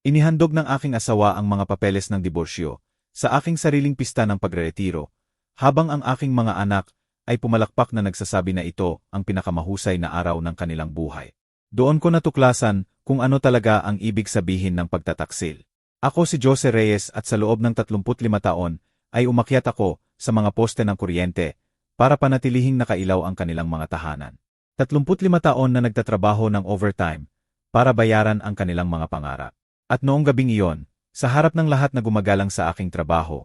Inihandog ng aking asawa ang mga papeles ng diborsyo sa aking sariling pista ng pagreretiro, habang ang aking mga anak ay pumalakpak na nagsasabi na ito ang pinakamahusay na araw ng kanilang buhay. Doon ko natuklasan kung ano talaga ang ibig sabihin ng pagtataksil. Ako si Jose Reyes at sa loob ng 35 taon ay umakyat ako sa mga poste ng kuryente para panatilihing nakailaw ang kanilang mga tahanan. 35 taon na nagtatrabaho ng overtime para bayaran ang kanilang mga pangarap. At noong gabing iyon, sa harap ng lahat na gumagalang sa aking trabaho,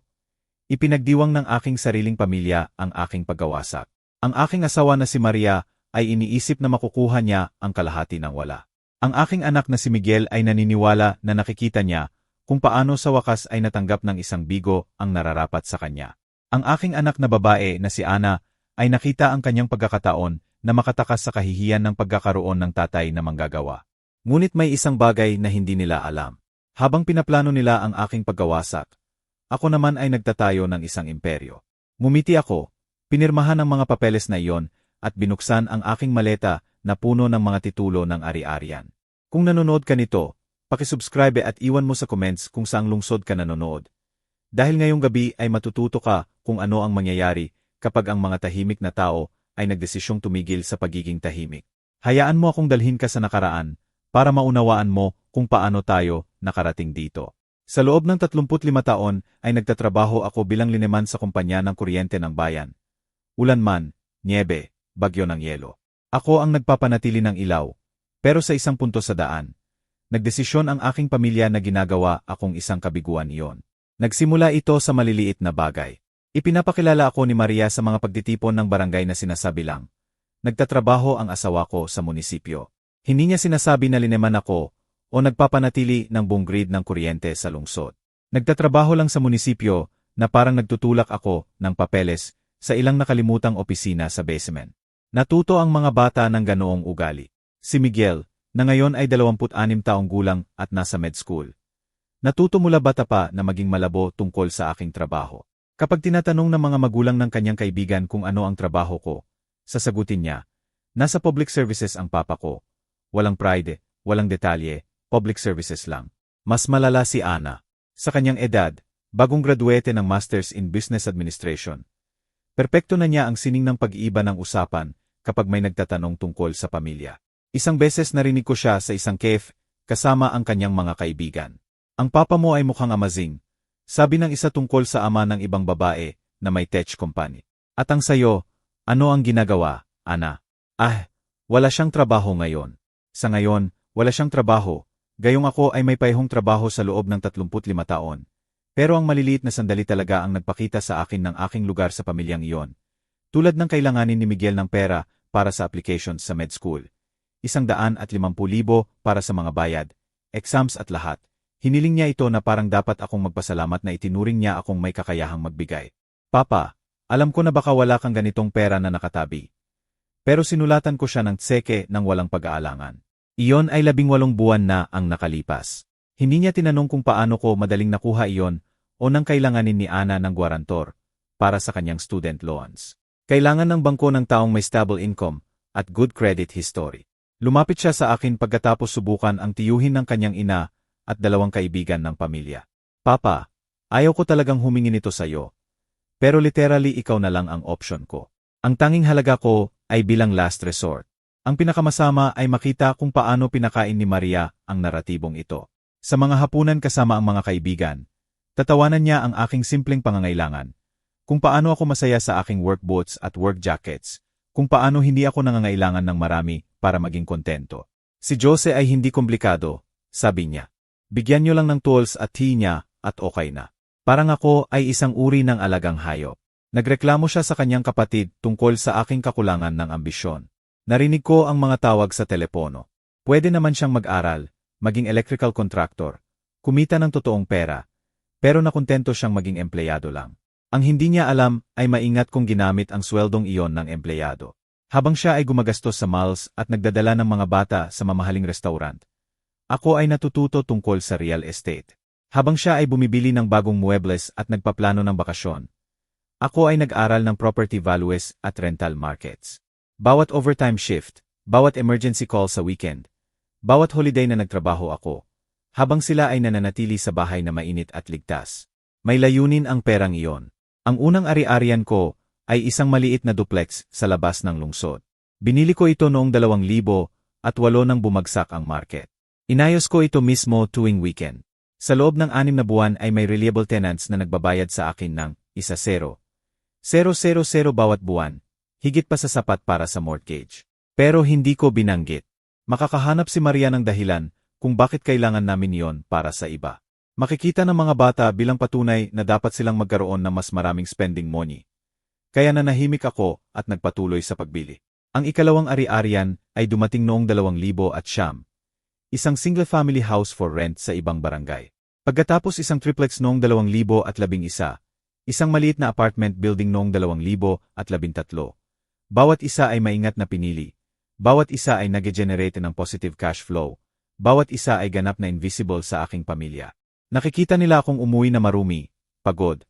ipinagdiwang ng aking sariling pamilya ang aking pagkawasak. Ang aking asawa na si Maria ay iniisip na makukuha niya ang kalahati ng wala. Ang aking anak na si Miguel ay naniniwala na nakikita niya kung paano sa wakas ay natanggap ng isang bigo ang nararapat sa kanya. Ang aking anak na babae na si Ana ay nakita ang kanyang pagkakataon na makatakas sa kahihiyan ng pagkakaroon ng tatay na manggagawa. Ngunit may isang bagay na hindi nila alam. Habang pinaplano nila ang aking pagkawasak, ako naman ay nagtatayo ng isang imperyo. Ngumiti ako, pinirmahan ang mga papeles na iyon, at binuksan ang aking maleta na puno ng mga titulo ng ari-arian. Kung nanonood ka nito, pakisubscribe at iwan mo sa comments kung saang lungsod ka nanonood. Dahil ngayong gabi ay matututo ka kung ano ang mangyayari kapag ang mga tahimik na tao ay nagdesisyong tumigil sa pagiging tahimik. Hayaan mo akong dalhin ka sa nakaraan para maunawaan mo kung paano tayo nakarating dito. Sa loob ng 35 taon ay nagtatrabaho ako bilang lineman sa kumpanya ng kuryente ng bayan. Ulan man, niebe, bagyo ng yelo. Ako ang nagpapanatili ng ilaw. Pero sa isang punto sa daan, nagdesisyon ang aking pamilya na ginagawa akong isang kabiguan iyon. Nagsimula ito sa maliliit na bagay. Ipinapakilala ako ni Maria sa mga pagtitipon ng barangay na sinasabi lang. Nagtatrabaho ang asawa ko sa munisipyo. Hindi niya sinasabi na lineman ako o nagpapanatili ng buong grid ng kuryente sa lungsod. Nagtatrabaho lang sa munisipyo na parang nagtutulak ako ng papeles sa ilang nakalimutang opisina sa basement. Natuto ang mga bata ng ganoong ugali. Si Miguel, na ngayon ay 26 taong gulang at nasa med school. Natuto mula bata pa na maging malabo tungkol sa aking trabaho. Kapag tinatanong ng mga magulang ng kanyang kaibigan kung ano ang trabaho ko, sasagutin niya, nasa public services ang papa ko. Walang pride, walang detalye, public services lang. Mas malala si Ana. Sa kanyang edad, bagong graduete ng Masters in Business Administration. Perpekto na niya ang sining ng pag-iiba ng usapan kapag may nagtatanong tungkol sa pamilya. Isang beses narinig ko siya sa isang cafe kasama ang kanyang mga kaibigan. Ang papa mo ay mukhang amazing, sabi ng isa tungkol sa ama ng ibang babae na may tech company. At ang sayo, ano ang ginagawa, Ana? Wala siyang trabaho ngayon. Sa ngayon, wala siyang trabaho. Gayong ako ay may pahihong trabaho sa loob ng 35 taon. Pero ang maliliit na sandali talaga ang nagpakita sa akin ng aking lugar sa pamilyang iyon. Tulad ng kailanganin ni Miguel ng pera para sa applications sa med school. 150,000 para sa mga bayad, exams at lahat. Hiniling niya ito na parang dapat akong magpasalamat na itinuring niya akong may kakayahang magbigay. Papa, alam ko na baka wala kang ganitong pera na nakatabi. Pero sinulatan ko siya ng tseke ng walang pag-aalangan. Iyon ay 18 buwan na ang nakalipas. Hindi niya tinanong kung paano ko madaling nakuha iyon o nang kailanganin ni Ana ng gwarantor para sa kanyang student loans. Kailangan ng bangko ng taong may stable income at good credit history. Lumapit siya sa akin pagkatapos subukan ang tiyuhin ng kanyang ina at 2 kaibigan ng pamilya. Papa, ayaw ko talagang humingi nito sa'yo. Pero literally ikaw na lang ang option ko. Ang tanging halaga ko ay bilang last resort. Ang pinakamasama ay makita kung paano pinakain ni Maria ang naratibong ito. Sa mga hapunan kasama ang mga kaibigan, tatawanan niya ang aking simpleng pangangailangan. Kung paano ako masaya sa aking work boots at work jackets, kung paano hindi ako nangangailangan ng marami para maging kontento. Si Jose ay hindi komplikado, sabi niya. Bigyan niyo lang ng tools at tea niya at okay na. Parang ako ay isang uri ng alagang hayop. Nagreklamo siya sa kanyang kapatid tungkol sa aking kakulangan ng ambisyon. Narinig ko ang mga tawag sa telepono. Pwede naman siyang mag-aral, maging electrical contractor, kumita ng totoong pera, pero nakontento siyang maging empleyado lang. Ang hindi niya alam ay maingat kung ginamit ang sweldong iyon ng empleyado. Habang siya ay gumagastos sa malls at nagdadala ng mga bata sa mamahaling restaurant, ako ay natututo tungkol sa real estate. Habang siya ay bumibili ng bagong muebles at nagpaplano ng bakasyon, ako ay nag-aral ng property values at rental markets. Bawat overtime shift, bawat emergency call sa weekend, bawat holiday na nagtrabaho ako, habang sila ay nananatili sa bahay na mainit at ligtas. May layunin ang perang iyon. Ang unang ari-arian ko ay isang maliit na duplex sa labas ng lungsod. Binili ko ito noong 2008 nang bumagsak ang market. Inayos ko ito mismo tuwing weekend. Sa loob ng 6 na buwan ay may reliable tenants na nagbabayad sa akin ng 1,000,000 bawat buwan, higit pa sa sapat para sa mortgage. Pero hindi ko binanggit. Makakahanap si Maria ng dahilan kung bakit kailangan namin yon para sa iba. Makikita ng mga bata bilang patunay na dapat silang magkaroon ng mas maraming spending money. Kaya nanahimik ako at nagpatuloy sa pagbili. Ang ikalawang ari-arian ay dumating noong 2009. Isang single-family house for rent sa ibang barangay. Pagkatapos isang triplex noong 2011, isang maliit na apartment building noong 2013. Bawat isa ay maingat na pinili. Bawat isa ay nag-generate ng positive cash flow. Bawat isa ay ganap na invisible sa aking pamilya. Nakikita nila akong umuwi na marumi, pagod,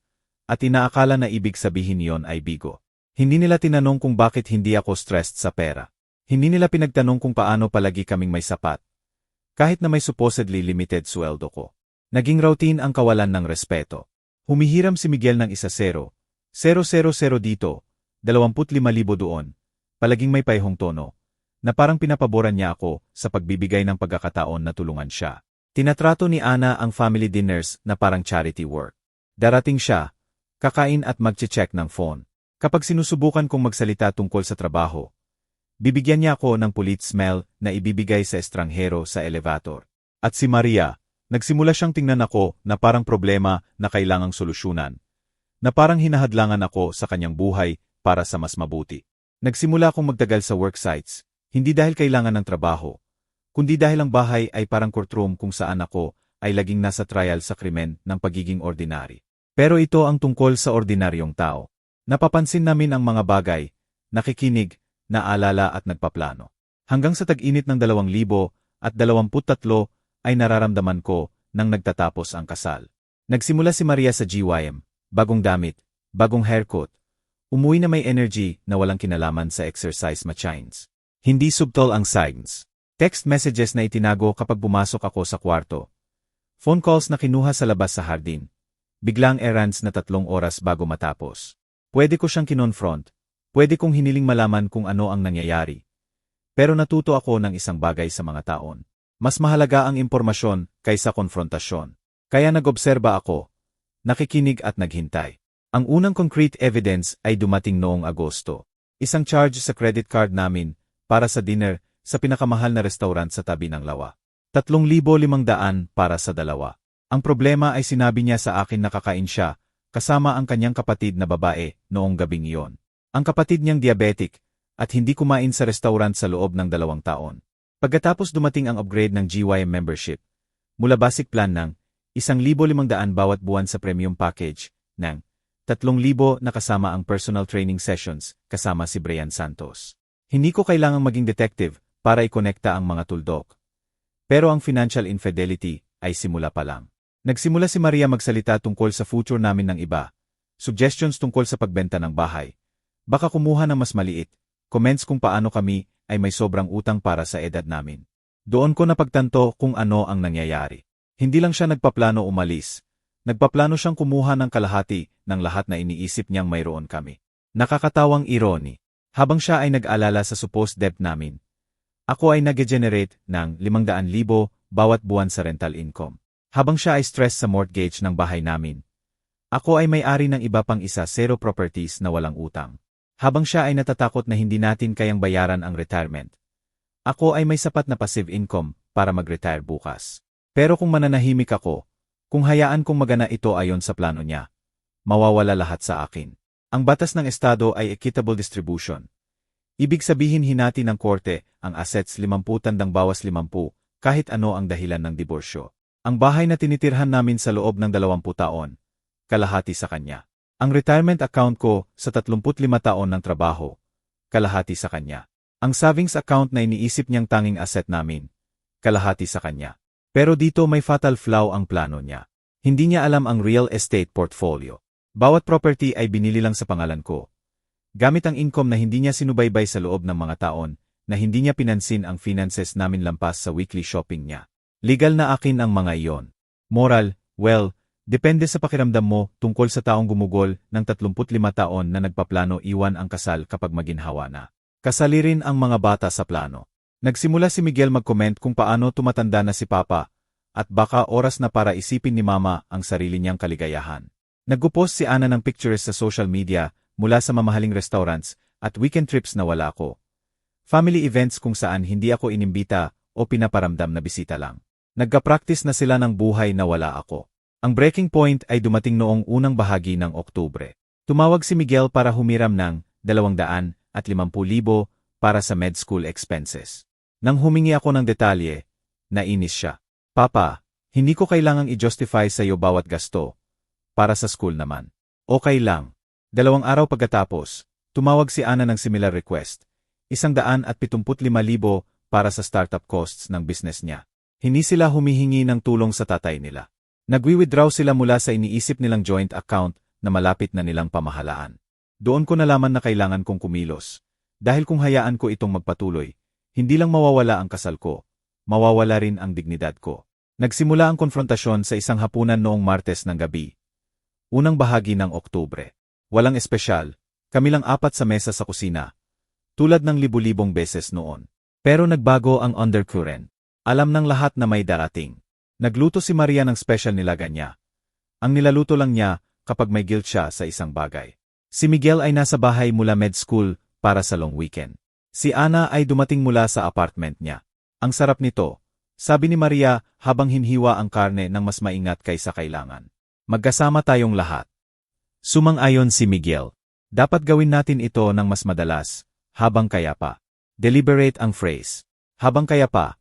at inaakala na ibig sabihin yon ay bigo. Hindi nila tinanong kung bakit hindi ako stressed sa pera. Hindi nila pinagtanong kung paano palagi kaming may sapat. Kahit na may supposedly limited sweldo ko. Naging routine ang kawalan ng respeto. Humihiram si Miguel ng 1,000,000 dito, 25,000 doon. Palaging may paihong tono, na parang pinapaboran niya ako sa pagbibigay ng pagkakataon na tulungan siya. Tinatrato ni Ana ang family dinners na parang charity work. Darating siya, kakain at magche-check ng phone. Kapag sinusubukan kong magsalita tungkol sa trabaho, bibigyan niya ako ng pulit smell na ibibigay sa estranghero sa elevator. At si Maria, nagsimula siyang tingnan ako na parang problema na kailangang solusyonan. Na parang hinahadlangan ako sa kanyang buhay para sa mas mabuti. Nagsimula akong magtagal sa worksites, hindi dahil kailangan ng trabaho, kundi dahil ang bahay ay parang courtroom kung saan ako ay laging nasa trial sa krimen ng pagiging ordinary. Pero ito ang tungkol sa ordinaryong tao. Napapansin namin ang mga bagay, nakikinig, naalala at nagpaplano. Hanggang sa tag-init ng 2023 ay nararamdaman ko nang nagtatapos ang kasal. Nagsimula si Maria sa GYM, bagong damit, bagong haircut, umuwi na may energy na walang kinalaman sa exercise machines. Hindi subtle ang signs. Text messages na itinago kapag pumasok ako sa kwarto. Phone calls na kinuha sa labas sa hardin. Biglang errands na 3 oras bago matapos. Pwede ko siyang kinonfront. Pwede kong hiniling malaman kung ano ang nangyayari. Pero natuto ako ng isang bagay sa mga taon. Mas mahalaga ang impormasyon kaysa konfrontasyon. Kaya nag-obserba ako, nakikinig at naghintay. Ang unang concrete evidence ay dumating noong Agosto. Isang charge sa credit card namin para sa dinner sa pinakamahal na restaurant sa tabi ng lawa. 3,500 para sa dalawa. Ang problema ay sinabi niya sa akin na kakain siya, kasama ang kanyang kapatid na babae noong gabing iyon. Ang kapatid niyang diabetic at hindi kumain sa restaurant sa loob ng 2 taon. Pagkatapos dumating ang upgrade ng GYM membership, mula basic plan ng 1,500 bawat buwan sa premium package ng 3,000 na kasama ang personal training sessions kasama si Brian Santos. Hindi ko kailangang maging detective para ikonekta ang mga tuldok. Pero ang financial infidelity ay simula pa lang. Nagsimula si Maria magsalita tungkol sa future namin ng iba, suggestions tungkol sa pagbenta ng bahay. Baka kumuha ng mas maliit, comments kung paano kami ay may sobrang utang para sa edad namin. Doon ko napagtanto kung ano ang nangyayari. Hindi lang siya nagpaplano umalis. Nagpaplano siyang kumuha ng kalahati ng lahat na iniisip niyang mayroon kami. Nakakatawang irony. Habang siya ay nag-alala sa supposed debt namin, ako ay nag-generate ng 500,000 bawat buwan sa rental income. Habang siya ay stress sa mortgage ng bahay namin, ako ay may-ari ng iba pang 10 properties na walang utang. Habang siya ay natatakot na hindi natin kayang bayaran ang retirement, ako ay may sapat na passive income para mag-retire bukas. Pero kung mananahimik ako, kung hayaan kong magana ito ayon sa plano niya, mawawala lahat sa akin. Ang batas ng estado ay equitable distribution. Ibig sabihin hinati ng korte ang assets 50 bawas 50 kahit ano ang dahilan ng diborsyo. Ang bahay na tinitirhan namin sa loob ng 20 taon, kalahati sa kanya. Ang retirement account ko sa 35 taon ng trabaho, kalahati sa kanya. Ang savings account na iniisip niyang tanging asset namin, kalahati sa kanya. Pero dito may fatal flaw ang plano niya. Hindi niya alam ang real estate portfolio. Bawat property ay binili lang sa pangalan ko. Gamit ang income na hindi niya sinubaybay sa loob ng mga taon, na hindi niya pinansin ang finances namin lampas sa weekly shopping niya. Legal na akin ang mga iyon. Moral, well, depende sa pakiramdam mo tungkol sa taong gumugol ng 35 taon na nagpaplano iwan ang kasal kapag maginhawa na. Kasali rin ang mga bata sa plano. Nagsimula si Miguel mag-comment kung paano tumatanda na si Papa at baka oras na para isipin ni Mama ang sarili niyang kaligayahan. Nagpo-post si Ana ng pictures sa social media mula sa mamahaling restaurants at weekend trips na wala ko. Family events kung saan hindi ako inimbita o pinaparamdam na bisita lang. Nagka-practice na sila ng buhay na wala ako. Ang breaking point ay dumating noong unang bahagi ng Oktubre. Tumawag si Miguel para humiram ng 250,000 para sa med school expenses. Nang humingi ako ng detalye, nainis siya. Papa, hindi ko kailangang i-justify sa iyo bawat gasto. Para sa school naman. Okay lang. 2 araw pagkatapos, tumawag si Ana ng similar request. 175,000 para sa startup costs ng business niya. Hindi sila humihingi ng tulong sa tatay nila. Nagwi-withdraw sila mula sa iniisip nilang joint account na malapit na nilang pamahalaan. Doon ko nalaman na kailangan kong kumilos. Dahil kung hayaan ko itong magpatuloy, hindi lang mawawala ang kasal ko, mawawala rin ang dignidad ko. Nagsimula ang konfrontasyon sa isang hapunan noong Martes ng gabi. Unang bahagi ng Oktubre. Walang espesyal, kami lang 4 sa mesa sa kusina. Tulad ng libu-libong beses noon. Pero nagbago ang undercurrent. Alam ng lahat na may darating. Nagluto si Maria ng special nilaga niya. Ang nilaluto lang niya kapag may guilt siya sa isang bagay. Si Miguel ay nasa bahay mula med school para sa long weekend. Si Ana ay dumating mula sa apartment niya. Ang sarap nito, sabi ni Maria habang hinhiwa ang karne ng mas maingat kaysa kailangan. Magkasama tayong lahat. Sumang-ayon si Miguel. Dapat gawin natin ito ng mas madalas, habang kaya pa. Deliberate ang phrase. Habang kaya pa,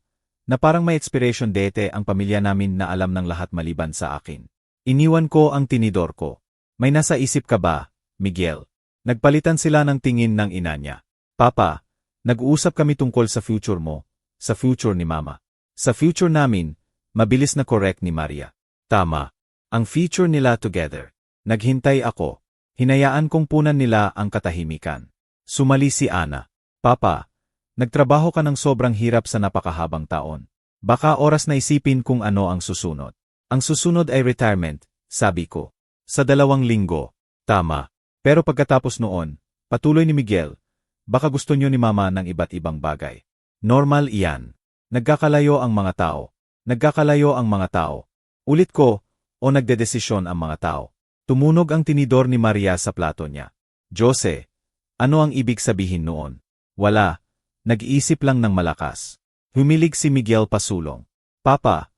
na parang may expiration date ang pamilya namin na alam ng lahat maliban sa akin. Iniwan ko ang tinidor ko. May nasa isip ka ba, Miguel? Nagpalitan sila ng tingin ng ina niya. Papa, nag-uusap kami tungkol sa future mo, sa future ni Mama. Sa future namin, mabilis na correct ni Maria. Tama. Ang future nila together. Naghintay ako. Hinayaan kong punan nila ang katahimikan. Sumali si Ana. Papa, nagtrabaho ka ng sobrang hirap sa napakahabang taon. Baka oras na isipin kung ano ang susunod. Ang susunod ay retirement, sabi ko. Sa 2 linggo. Tama. Pero pagkatapos noon, patuloy ni Miguel, baka gusto niyo ni Mama ng iba't ibang bagay. Normal iyan. Nagkakalayo ang mga tao. Nagkakalayo ang mga tao. Ulit ko, o nagdedesisyon ang mga tao. Tumunog ang tinidor ni Maria sa plato niya. Jose, ano ang ibig sabihin noon? Wala. Nag-iisip lang ng malakas. Humilig si Miguel pasulong. Papa,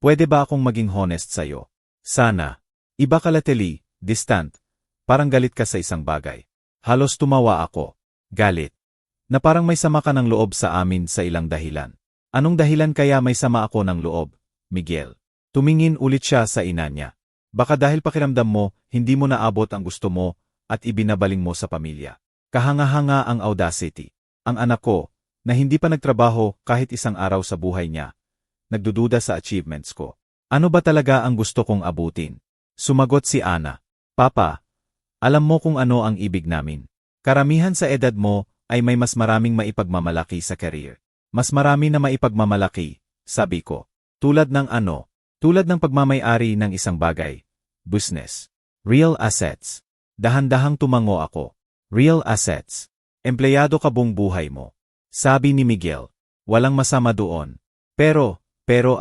pwede ba akong maging honest sa'yo? Sana. Iba ka lately, distant. Parang galit ka sa isang bagay. Halos tumawa ako. Galit. Na parang may sama ka ng loob sa amin sa ilang dahilan. Anong dahilan kaya may sama ako ng loob, Miguel? Tumingin ulit siya sa ina niya. Baka dahil pakiramdam mo, hindi mo naabot ang gusto mo at ibinabaling mo sa pamilya. Kahanga-hanga ang audacity. Ang anak ko, na hindi pa nagtrabaho kahit isang araw sa buhay niya, nagdududa sa achievements ko. Ano ba talaga ang gusto kong abutin? Sumagot si Ana. Papa, alam mo kung ano ang ibig namin. Karamihan sa edad mo ay may mas maraming maipagmamalaki sa career. Mas marami na maipagmamalaki, sabi ko. Tulad ng ano? Tulad ng pagmamay-ari ng isang bagay. Business. Real assets. Dahan-dahang tumango ako. Real assets. Empleyado ka buong buhay mo. Sabi ni Miguel. Walang masama doon. Pero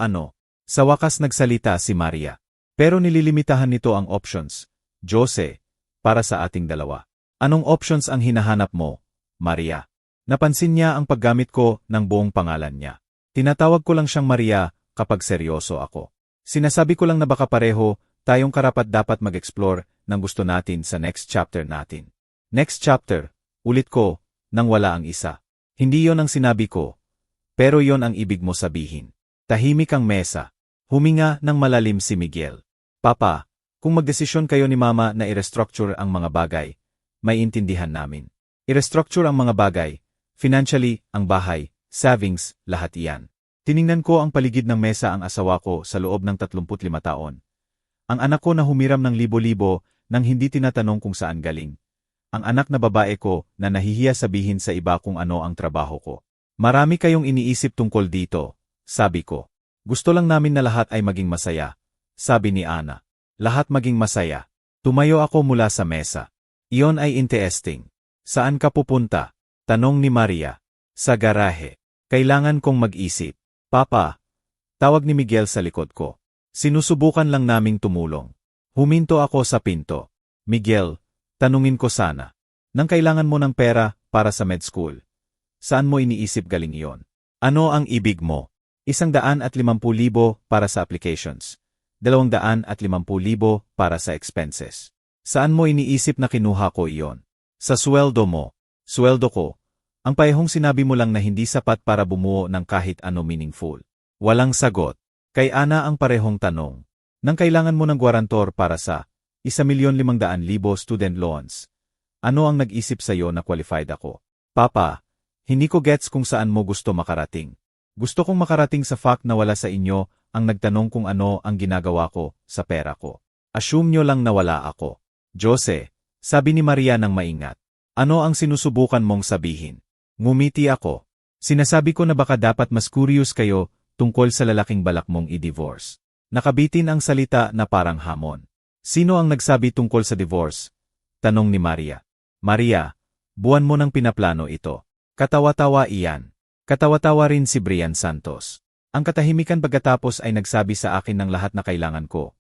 ano? Sa wakas nagsalita si Maria. Pero nililimitahan nito ang options. Jose, para sa ating dalawa. Anong options ang hinahanap mo, Maria? Napansin niya ang paggamit ko ng buong pangalan niya. Tinatawag ko lang siyang Maria kapag seryoso ako. Sinasabi ko lang na baka pareho tayong karapat-dapat mag-explore ng gusto natin sa next chapter natin. Next chapter, ulit ko, nang wala ang isa. Hindi yon ang sinabi ko, pero yon ang ibig mo sabihin. Tahimik ang mesa. Huminga ng malalim si Miguel. Papa, kung magdesisyon kayo ni Mama na i-restructure ang mga bagay, may intindihan namin. I-restructure ang mga bagay, financially, ang bahay, savings, lahat iyan. Tiningnan ko ang paligid ng mesa ang asawa ko sa loob ng 35 taon. Ang anak ko na humiram ng libo-libo nang hindi tinatanong kung saan galing. Ang anak na babae ko na nahihiya sabihin sa iba kung ano ang trabaho ko. Marami kayong iniisip tungkol dito, sabi ko. Gusto lang namin na lahat ay maging masaya, sabi ni Ana. Lahat maging masaya. Tumayo ako mula sa mesa. Iyon ay interesting. Saan ka pupunta? Tanong ni Maria. Sa garahe. Kailangan kong mag-isip. Papa, tawag ni Miguel sa likod ko. Sinusubukan lang naming tumulong. Huminto ako sa pinto. Miguel, tanungin ko sana. Nang kailangan mo ng pera para sa med school, saan mo iniisip galing iyon? Ano ang ibig mo? 150,000 para sa applications. 250,000 para sa expenses. Saan mo iniisip na kinuha ko iyon? Sa sweldo mo. Sweldo ko. Ang parehong sinabi mo lang na hindi sapat para bumuo ng kahit ano meaningful. Walang sagot. Kay Ana ang parehong tanong. Nang kailangan mo ng gwarantor para sa 1,500,000 student loans, ano ang nag-isip sa'yo na qualified ako? Papa, hindi ko gets kung saan mo gusto makarating. Gusto kong makarating sa fact na wala sa inyo ang nagtanong kung ano ang ginagawa ko sa pera ko. Assume nyo lang na wala ako. Jose, sabi ni Maria ng maingat. Ano ang sinusubukan mong sabihin? Ngumiti ako. Sinasabi ko na baka dapat mas curious kayo tungkol sa lalaking balak mong i-divorce. Nakabitin ang salita na parang hamon. Sino ang nagsabi tungkol sa divorce? Tanong ni Maria. Maria, buwan mo nang pinaplano ito. Katawa-tawa iyan. Katawa-tawa rin si Brian Santos. Ang katahimikan pagkatapos ay nagsabi sa akin ng lahat na kailangan ko.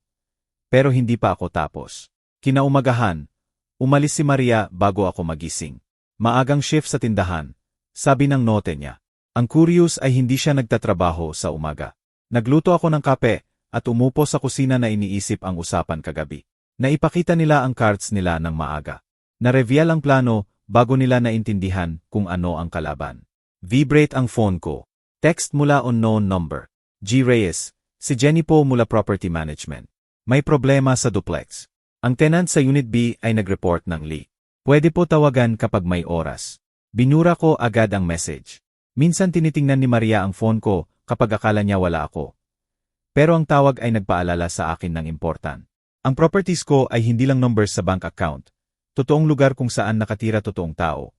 Pero hindi pa ako tapos. Kinaumagahan, umalis si Maria bago ako magising. Maagang shift sa tindahan, sabi ng note niya. Ang curious ay hindi siya nagtatrabaho sa umaga. Nagluto ako ng kape at umupo sa kusina na iniisip ang usapan kagabi. Naipakita nila ang cards nila ng maaga. Na-reveal ang plano bago nila naintindihan kung ano ang kalaban. Vibrate ang phone ko. Text mula unknown number. G. Reyes, si Jenny po mula Property Management. May problema sa duplex. Ang tenant sa Unit B ay nag-report ng leak. Pwede po tawagan kapag may oras. Binura ko agad ang message. Minsan tinitingnan ni Maria ang phone ko kapag akala niya wala ako. Pero ang tawag ay nagpaalala sa akin ng important. Ang properties ko ay hindi lang numbers sa bank account. Totoong lugar kung saan nakatira totoong tao.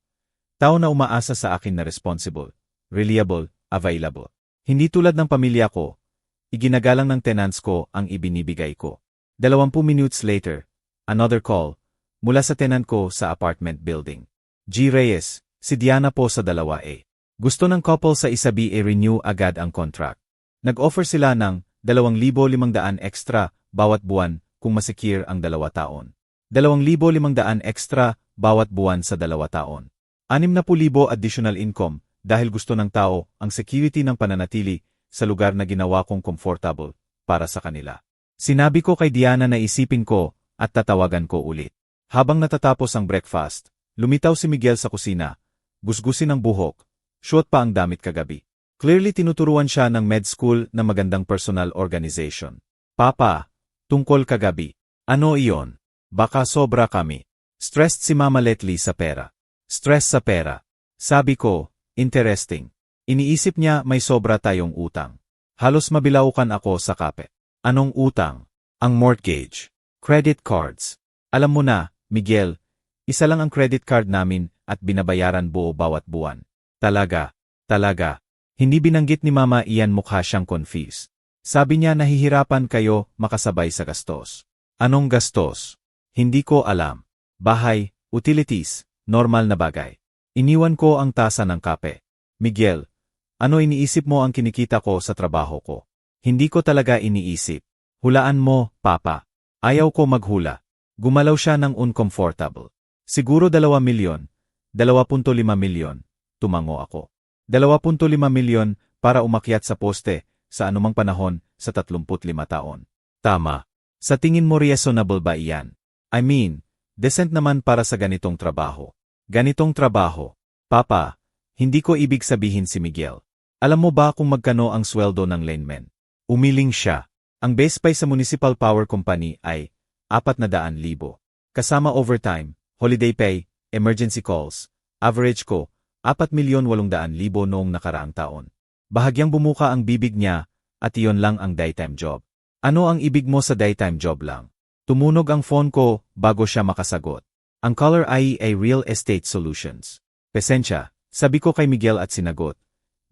Tao na umaasa sa akin na responsible, reliable, available. Hindi tulad ng pamilya ko. Iginagalang ng tenants ko ang ibinibigay ko. 20 minutes later, another call, mula sa tenant ko sa apartment building. G. Reyes, si Diana po sa 2A. Gusto ng couple sa 1B renew agad ang contract. Nag-offer sila ng 2,500 extra bawat buwan kung masekure ang 2 taon. 2,500 extra bawat buwan sa 2 taon. 60,000 additional income dahil gusto ng tao ang security ng pananatili sa lugar na ginawa kong comfortable para sa kanila. Sinabi ko kay Diana na isipin ko at tatawagan ko ulit. Habang natatapos ang breakfast, lumitaw si Miguel sa kusina, gusgusin ang buhok, shoot pa ang damit kagabi. Clearly tinuturuan siya ng med school na magandang personal organization. Papa, tungkol kagabi. Ano iyon? Baka sobra kami. Stressed si Mama Letly sa pera. Stress sa pera. Sabi ko, interesting. Iniisip niya may sobra tayong utang. Halos mabilaukan ako sa kape. Anong utang? Ang mortgage. Credit cards. Alam mo na, Miguel, isa lang ang credit card namin at binabayaran buo bawat buwan. Talaga. Hindi binanggit ni Mama iyan, mukha siyang confused. Sabi niya nahihirapan kayo makasabay sa gastos. Anong gastos? Hindi ko alam. Bahay, utilities, normal na bagay. Iniwan ko ang tasa ng kape. Miguel, ano iniisip mo ang kinikita ko sa trabaho ko? Hindi ko talaga iniisip. Hulaan mo, Papa. Ayaw ko maghula. Gumalaw siya ng uncomfortable. Siguro 2 milyon. 2.5 milyon. Tumango ako. 2.5 milyon para umakyat sa poste sa anumang panahon sa 35 taon. Tama. Sa tingin mo reasonable ba iyan? I mean, decent naman para sa ganitong trabaho. Ganitong trabaho. Papa, hindi ko ibig sabihin si Miguel. Alam mo ba kung magkano ang sweldo ng lineman? Umiling siya. Ang base pay sa Municipal Power Company ay 400,000. Kasama overtime, holiday pay, emergency calls. Average ko, 4,800,000 noong nakaraang taon. Bahagyang bumuka ang bibig niya at iyon lang ang daytime job. Ano ang ibig mo sa daytime job lang? Tumunog ang phone ko bago siya makasagot. Ang caller ay Real Estate Solutions. Pesensya, sabi ko kay Miguel at sinagot.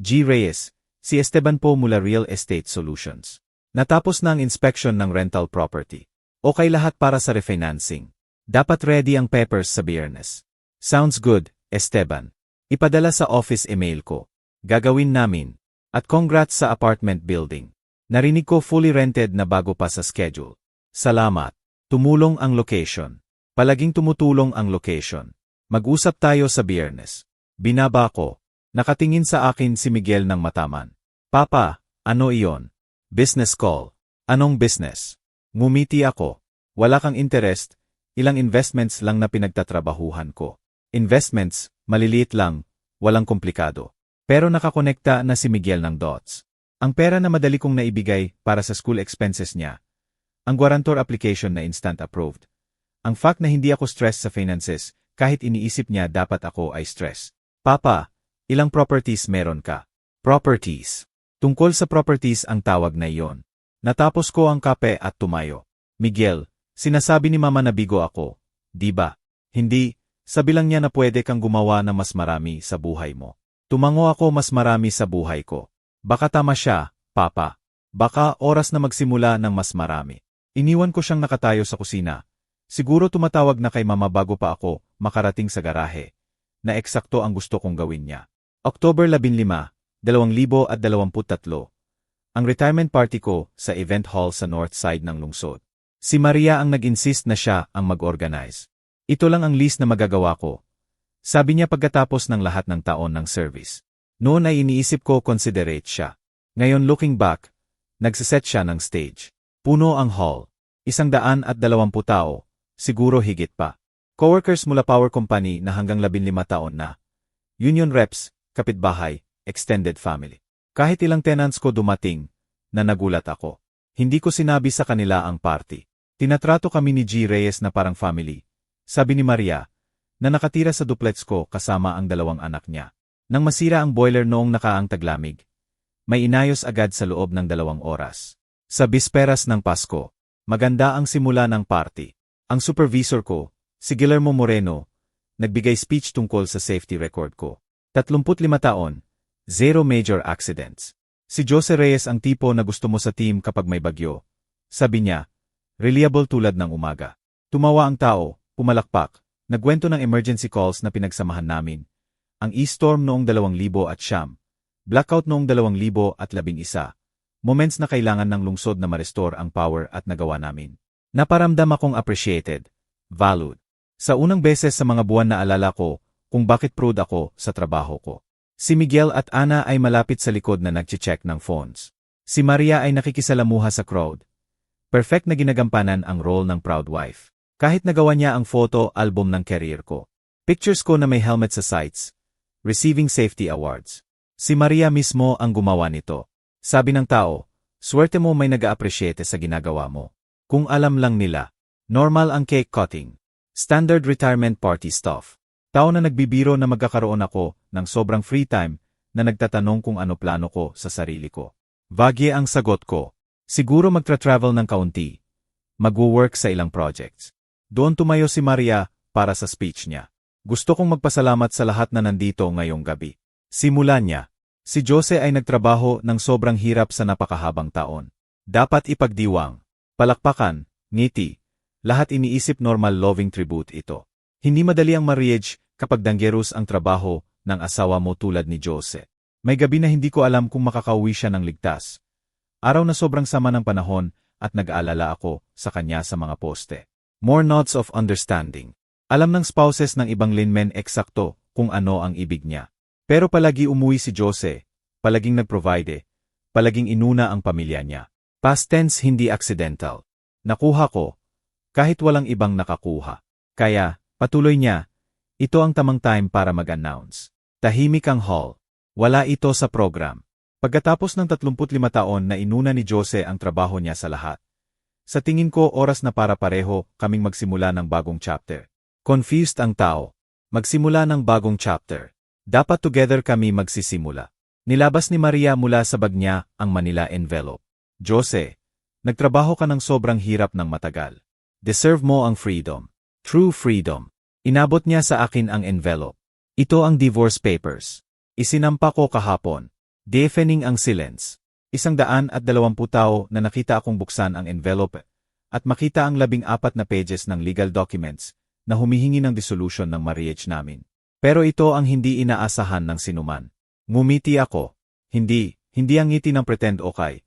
G. Reyes, Si Esteban po mula Real Estate Solutions. Natapos na ang inspection ng rental property. Okay lahat para sa refinancing. Dapat ready ang papers sa Biyernes. Sounds good, Esteban. Ipadala sa office email ko. Gagawin namin. At congrats sa apartment building. Narinig ko fully rented na bago pa sa schedule. Salamat. Tumulong ang location. Palaging tumutulong ang location. Mag-usap tayo sa Biyernes. Binaba ko. Nakatingin sa akin si Miguel ng mataman. Papa, ano iyon? Business call. Anong business? Ngumiti ako. Wala kang interest, ilang investments lang na pinagtatrabahuhan ko. Investments, maliliit lang, walang komplikado. Pero nakakonekta na si Miguel ng dots. Ang pera na madali kong naibigay para sa school expenses niya. Ang guarantor application na instant approved. Ang fact na hindi ako stressed sa finances, kahit iniisip niya dapat ako ay stress. Papa, ilang properties meron ka? Properties. Tungkol sa properties ang tawag na iyon. Natapos ko ang kape at tumayo. Miguel, sinasabi ni Mama na bigo ako. Di ba? Hindi, sabi lang niya na pwede kang gumawa ng mas marami sa buhay mo. Tumango ako mas marami sa buhay ko. Baka tama siya, Papa. Baka oras na magsimula ng mas marami. Iniwan ko siyang nakatayo sa kusina. Siguro tumatawag na kay Mama bago pa ako makarating sa garahe. Na eksakto ang gusto kong gawin niya. October 15, 2023. Ang retirement party ko sa event hall sa north side ng lungsod. Si Maria ang nag-insist na siya ang mag-organize. Ito lang ang list na magagawa ko. Sabi niya pagkatapos ng lahat ng taon ng service. Noon ay iniisip ko considerate siya. Ngayon looking back, nagsiset siya ng stage. Puno ang hall. 120 tao, siguro higit pa. Coworkers mula power company na hanggang 15 taon na. Union reps, kapitbahay, extended family. Kahit ilang tenants ko dumating, na nagulat ako. Hindi ko sinabi sa kanila ang party. Tinatrato kami ni G. Reyes na parang family. Sabi ni Maria, na nakatira sa duplex ko kasama ang 2 anak niya. Nang masira ang boiler noong nakaang taglamig, may inayos agad sa loob ng 2 oras. Sa bisperas ng Pasko, maganda ang simula ng party. Ang supervisor ko, si Guillermo Moreno, nagbigay speech tungkol sa safety record ko. 35 taon, 0 major accidents. Si Jose Reyes ang tipo na gusto mo sa team kapag may bagyo. Sabi niya, reliable tulad ng umaga. Tumawa ang tao, pumalakpak. Nagkwento ng emergency calls na pinagsamahan namin. Ang e-storm noong 2000, blackout noong 2011, moments na kailangan ng lungsod na ma-restore ang power at nagawa namin. Naparamdam akong appreciated, valued. Sa unang beses sa mga buwan na alala ko kung bakit proud ako sa trabaho ko. Si Miguel at Ana ay malapit sa likod na nagche-check ng phones. Si Maria ay nakikisalamuha sa crowd. Perfect na ginagampanan ang role ng proud wife. Kahit nagawa niya ang photo album ng career ko. Pictures ko na may helmet sa sights. Receiving safety awards. Si Maria mismo ang gumawa nito. Sabi ng tao, swerte mo may nag-a-appreciate sa ginagawa mo. Kung alam lang nila. Normal ang cake cutting. Standard retirement party stuff. Tao na nagbibiro na magkakaroon ako ng sobrang free time na nagtatanong kung ano plano ko sa sarili ko. Vagye ang sagot ko. Siguro magtra-travel ng kaunti. Mag-work sa ilang projects. Doon tumayo si Maria para sa speech niya. Gusto kong magpasalamat sa lahat na nandito ngayong gabi. Simula niya. Si Jose ay nagtrabaho ng sobrang hirap sa napakahabang taon. Dapat ipagdiwang. Palakpakan, ngiti. Lahat iniisip normal loving tribute ito. Hindi madali ang marriage kapag dangerous ang trabaho ng asawa mo tulad ni Jose. May gabi na hindi ko alam kung makakauwi siya ng ligtas. Araw na sobrang sama ng panahon at nag-aalala ako sa kanya sa mga poste. More nods of understanding. Alam ng spouses ng ibang linemen eksakto kung ano ang ibig niya. Pero palagi umuwi si Jose, palaging nag-provide, palaging inuna ang pamilya niya. Past tense hindi accidental. Nakuha ko, kahit walang ibang nakakuha. Kaya, patuloy niya, ito ang tamang time para mag-announce. Tahimik ang hall. Wala ito sa program. Pagkatapos ng 35 taon na inuna ni Jose ang trabaho niya sa lahat. Sa tingin ko oras na para pareho kaming magsimula ng bagong chapter. Confused ang tao. Magsimula ng bagong chapter. Dapat together kami magsisimula. Nilabas ni Maria mula sa bag niya ang Manila envelope. Jose, nagtrabaho ka ng sobrang hirap ng matagal. Deserve mo ang freedom. True freedom. Inabot niya sa akin ang envelope. Ito ang divorce papers. Isinampa ko kahapon. Deafening ang silence. 120 tao na nakita akong buksan ang envelope at makita ang 14 na pages ng legal documents na humihingi ng dissolution ng marriage namin. Pero ito ang hindi inaasahan ng sinuman. Ngumiti ako. Hindi ang ngiti ng pretend okay.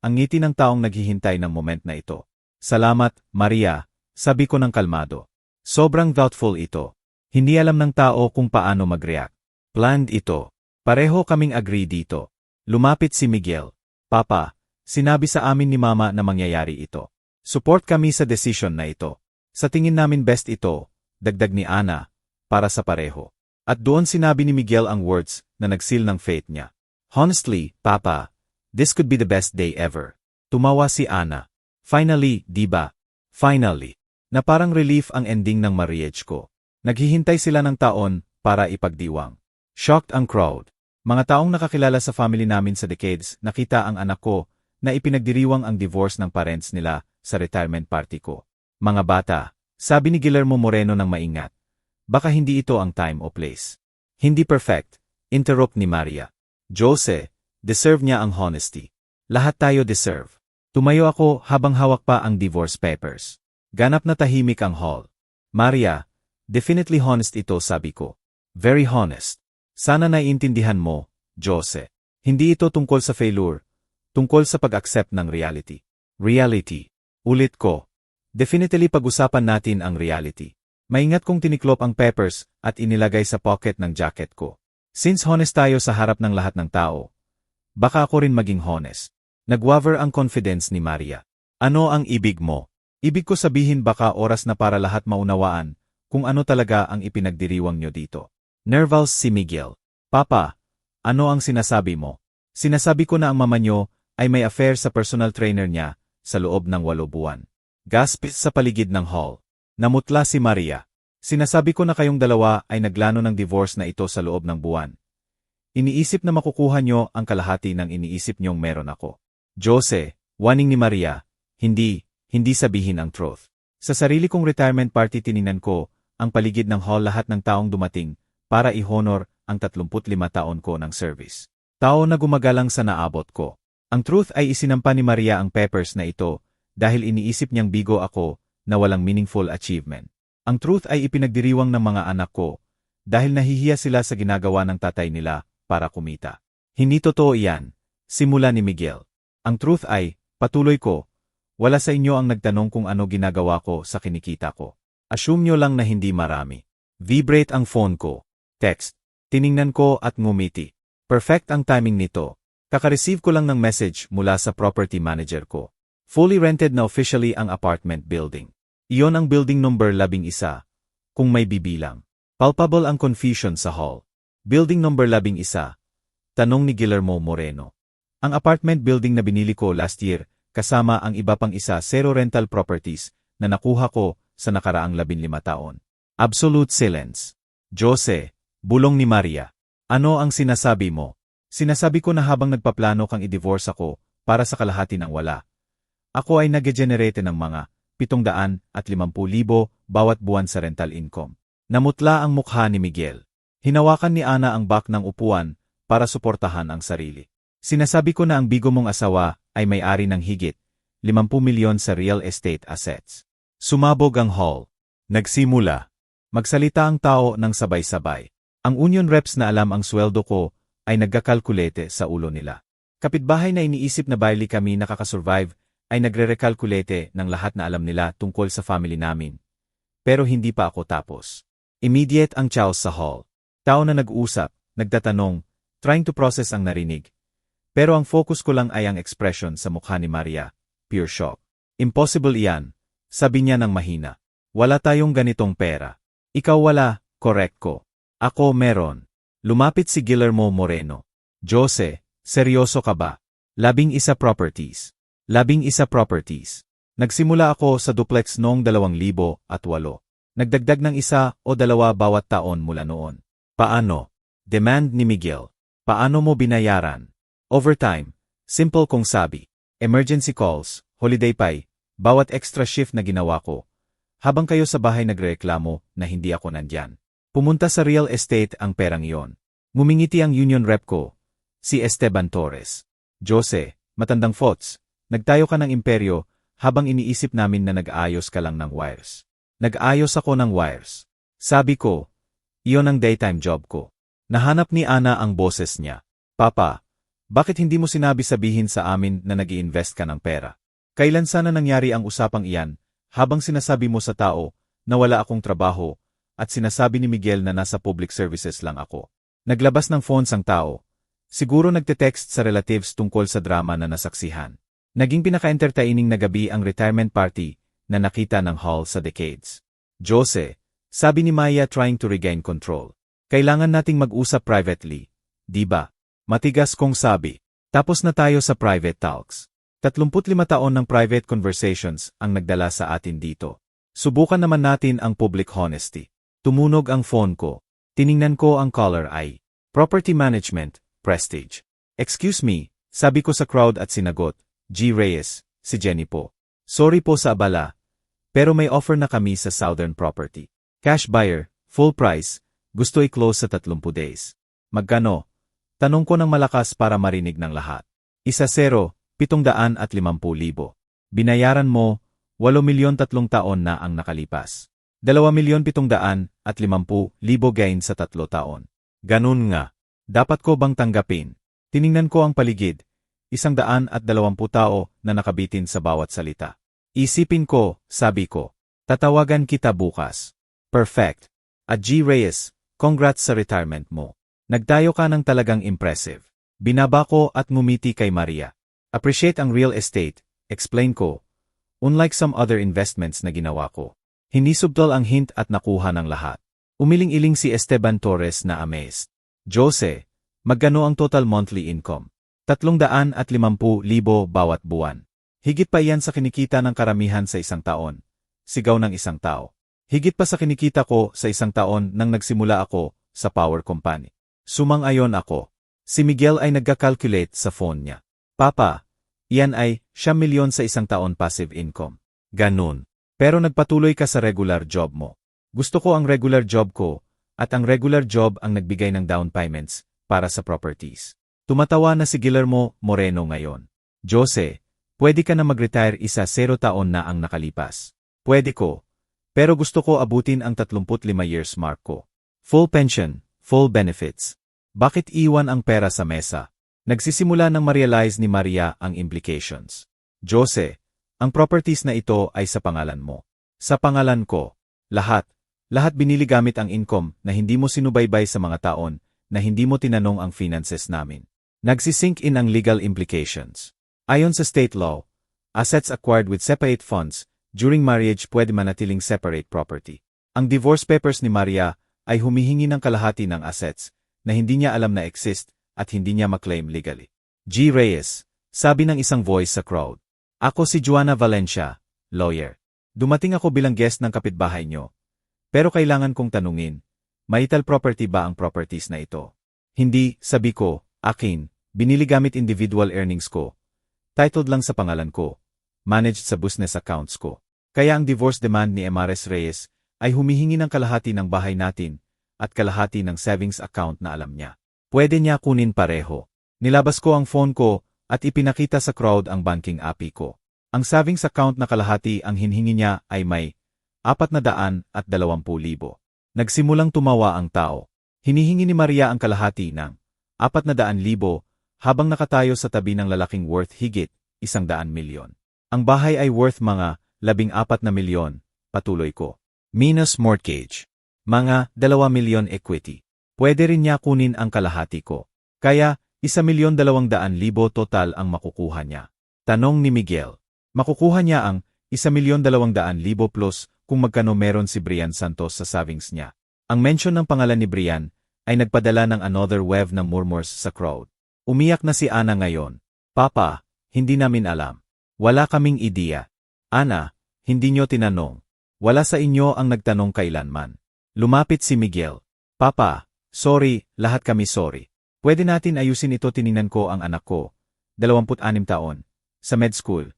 Ang ngiti ng taong naghihintay ng moment na ito. Salamat, Maria, sabi ko ng kalmado. Sobrang thoughtful ito. Hindi alam ng tao kung paano mag-react. Planned ito. Pareho kaming agree dito. Lumapit si Miguel. Papa, sinabi sa amin ni Mama na mangyayari ito. Support kami sa decision na ito. Sa tingin namin best ito, dagdag ni Ana, para sa pareho. At doon sinabi ni Miguel ang words na nagsil ng faith niya. Honestly, Papa, this could be the best day ever. Tumawa si Ana. Finally, diba? Finally. Na parang relief ang ending ng marriage ko. Naghihintay sila ng taon para ipagdiwang. Shocked ang crowd. Mga taong nakakilala sa family namin sa decades, nakita ang anak ko na ipinagdiriwang ang divorce ng parents nila sa retirement party ko. Mga bata, sabi ni Guillermo Moreno ng maingat. Baka hindi ito ang time o place. Hindi perfect, interrupt ni Maria. Jose, deserve niya ang honesty. Lahat tayo deserve. Tumayo ako habang hawak pa ang divorce papers. Ganap na tahimik ang hall. Maria, definitely honest ito, sabi ko. Very honest. Sana naiintindihan mo, Jose. Hindi ito tungkol sa failure, tungkol sa pag-accept ng reality. Reality. Ulit ko. Definitely pag-usapan natin ang reality. Maingat kong tiniklop ang papers at inilagay sa pocket ng jacket ko. Since honest tayo sa harap ng lahat ng tao, baka ako rin maging honest. Nag-waver ang confidence ni Maria. Ano ang ibig mo? Ibig ko sabihin baka oras na para lahat maunawaan kung ano talaga ang ipinagdiriwang nyo dito. Nervous si Miguel. Papa, ano ang sinasabi mo? Sinasabi ko na ang mama nyo ay may affair sa personal trainer niya sa loob ng 8 buwan. Gasp sa paligid ng hall. Namutla si Maria. Sinasabi ko na kayong dalawa ay naglano ng divorce na ito sa loob ng buwan. Iniisip na makukuha nyo ang kalahati ng iniisip nyong meron ako. Jose, warning ni Maria, hindi sabihin ang truth. Sa sarili kong retirement party tiningnan ko ang paligid ng hall, lahat ng taong dumating para i-honor ang 35 taon ko ng service. Tao na gumagalang sa naabot ko. Ang truth ay isinampa ni Maria ang papers na ito dahil iniisip niyang bigo ako na walang meaningful achievement. Ang truth ay ipinagdiriwang ng mga anak ko dahil nahihiya sila sa ginagawa ng tatay nila para kumita. Hindi totoo iyan, simula ni Miguel. Ang truth ay, patuloy ko, wala sa inyo ang nagtanong kung ano ginagawa ko sa kinikita ko. Assume nyo lang na hindi marami. Vibrate ang phone ko. Text. Tiningnan ko at ngumiti. Perfect ang timing nito. Kaka-receive ko lang ng message mula sa property manager ko. Fully rented na officially ang apartment building. Iyon ang building number 11, kung may bibilang. Palpable ang confusion sa hall. Building number 11, tanong ni Guillermo Moreno. Ang apartment building na binili ko last year, kasama ang iba pang 0 rental properties na nakuha ko sa nakaraang 15 taon. Absolute silence. Jose, bulong ni Maria. Ano ang sinasabi mo? Sinasabi ko na habang nagpaplano kang i-divorce ako para sa kalahati ng wala. Ako ay nag-generate ng mga 750,000 bawat buwan sa rental income. Namutla ang mukha ni Miguel. Hinawakan ni Ana ang back ng upuan para suportahan ang sarili. Sinasabi ko na ang bigo mong asawa ay may-ari ng higit 50 milyon sa real estate assets. Sumabog ang hall. Nagsimula. Magsalita ang tao ng sabay-sabay. Ang union reps na alam ang sweldo ko ay nagkakalkulete sa ulo nila. Kapitbahay na iniisip na barely kami nakakasurvive ay nagre-recalculate ng lahat na alam nila tungkol sa family namin. Pero hindi pa ako tapos. Immediate ang chaos sa hall. Tao na nag-usap, nagtatanong, trying to process ang narinig. Pero ang focus ko lang ay ang expression sa mukha ni Maria. Pure shock. Impossible iyan, sabi niya ng mahina. Wala tayong ganitong pera. Ikaw wala, correct ko. Ako meron. Lumapit si Guillermo Moreno. Jose, seryoso ka ba? 11 properties. 11 properties. Nagsimula ako sa duplex noong 2008. Nagdagdag ng 1 o 2 bawat taon mula noon. Paano? Demand ni Miguel. Paano mo binayaran? Overtime. Simple kong sabi. Emergency calls, holiday pay, bawat extra shift na ginawa ko. Habang kayo sa bahay nagreklamo na hindi ako nandyan. Pumunta sa real estate ang perang iyon. Ngumingiti ang union rep ko. Si Esteban Torres. Jose, matandang Fots, nagtayo ka ng imperyo habang iniisip namin na nag-aayos ka lang ng wires. Nag-ayos ako ng wires. Sabi ko, iyon ang daytime job ko. Nahanap ni Ana ang boses niya. Papa, bakit hindi mo sabihin sa amin na nag-i-invest ka ng pera? Kailan sana nangyari ang usapang iyan habang sinasabi mo sa tao na wala akong trabaho at sinasabi ni Miguel na nasa public services lang ako? Naglabas ng phones ang tao. Siguro nagte-text sa relatives tungkol sa drama na nasaksihan. Naging pinaka-entertaining na gabi ang retirement party na nakita ng Hall sa decades. Jose, sabi ni Maya trying to regain control. Kailangan nating mag-usap privately, di ba? Matigas kong sabi. Tapos na tayo sa private talks. 35 taon ng private conversations ang nagdala sa atin dito. Subukan naman natin ang public honesty. Tumunog ang phone ko. Tiningnan ko ang caller ay Property Management, Prestige. Excuse me, sabi ko sa crowd at sinagot. G. Reyes, si Jenny po. Sorry po sa abala, pero may offer na kami sa Southern Property. Cash buyer, full price, gusto i-close sa 30 days. Magkano? Tanong ko ng malakas para marinig ng lahat. 1,750,000. Binayaran mo, 8,300,000 taon na ang nakalipas. 2,750,000 gain sa 3 taon. Ganun nga. Dapat ko bang tanggapin? Tiningnan ko ang paligid. 120 tao na nakabitin sa bawat salita. Isipin ko, sabi ko. Tatawagan kita bukas. Perfect. At G. Reyes, congrats sa retirement mo. Nagtayo ka ng talagang impressive. Binaba ko at ngumiti kay Maria. Appreciate ang real estate, explain ko. Unlike some other investments na ginawa ko. Hindi subtle ang hint at nakuha ng lahat. Umiling-iling si Esteban Torres na amazed. Jose, magkano ang total monthly income? 350,000 bawat buwan. Higit pa iyan sa kinikita ng karamihan sa isang taon. Sigaw ng isang tao. Higit pa sa kinikita ko sa isang taon nang nagsimula ako sa power company. Sumang-ayon ako. Si Miguel ay nagka-calculate sa phone niya. Papa, iyan ay 1,000,000 sa isang taon passive income. Ganun. Pero nagpatuloy ka sa regular job mo. Gusto ko ang regular job ko, at ang regular job ang nagbigay ng down payments para sa properties. Tumatawa na si Guillermo Moreno ngayon. Jose, pwede ka na mag-retire 0 taon na ang nakalipas. Pwede ko. Pero gusto ko abutin ang 35 years mark ko. Full pension, full benefits. Bakit iwan ang pera sa mesa? Nagsisimula nang ma-realize ni Maria ang implications. Jose, ang properties na ito ay sa pangalan mo. Sa pangalan ko. Lahat binili gamit ang income na hindi mo sinubaybay sa mga taon na hindi mo tinanong ang finances namin. Nagsisink in ang legal implications. Ayon sa state law, assets acquired with separate funds during marriage pwede manatiling separate property. Ang divorce papers ni Maria ay humihingi ng kalahati ng assets na hindi niya alam na exist at hindi niya maklaim legally. G. Reyes, sabi ng isang voice sa crowd. Ako si Juana Valencia, lawyer. Dumating ako bilang guest ng kapitbahay nyo. Pero kailangan kong tanungin, marital property ba ang properties na ito? Hindi, sabi ko, akin, binili gamit individual earnings ko. Titled lang sa pangalan ko. Managed sa business accounts ko. Kaya ang divorce demand ni Emares Reyes ay humihingi ng kalahati ng bahay natin at kalahati ng savings account na alam niya. Pwede niya kunin pareho. Nilabas ko ang phone ko at ipinakita sa crowd ang banking API ko. Ang savings account na kalahati ang hinhingi niya ay may 420,000. Nagsimulang tumawa ang tao. Hinihingi ni Maria ang kalahati ng 400,000 habang nakatayo sa tabi ng lalaking worth higit 100 milyon. Ang bahay ay worth mga 14 na milyon, patuloy ko. Minus mortgage. Mga 2 milyon equity. Pwede rin niya kunin ang kalahati ko. Kaya, 1,200,000 total ang makukuha niya. Tanong ni Miguel. Makukuha niya ang 1,200,000 plus kung magkano meron si Brian Santos sa savings niya. Ang mention ng pangalan ni Brian ay nagpadala ng another wave ng murmurs sa crowd. Umiyak na si Ana ngayon. Papa, hindi namin alam. Wala kaming ideya. Ana, hindi nyo tinanong. Wala sa inyo ang nagtanong kailanman. Lumapit si Miguel. Papa, sorry, lahat kami sorry. Pwede natin ayusin ito. Tiningnan ko ang anak ko. 26 taon. Sa med school.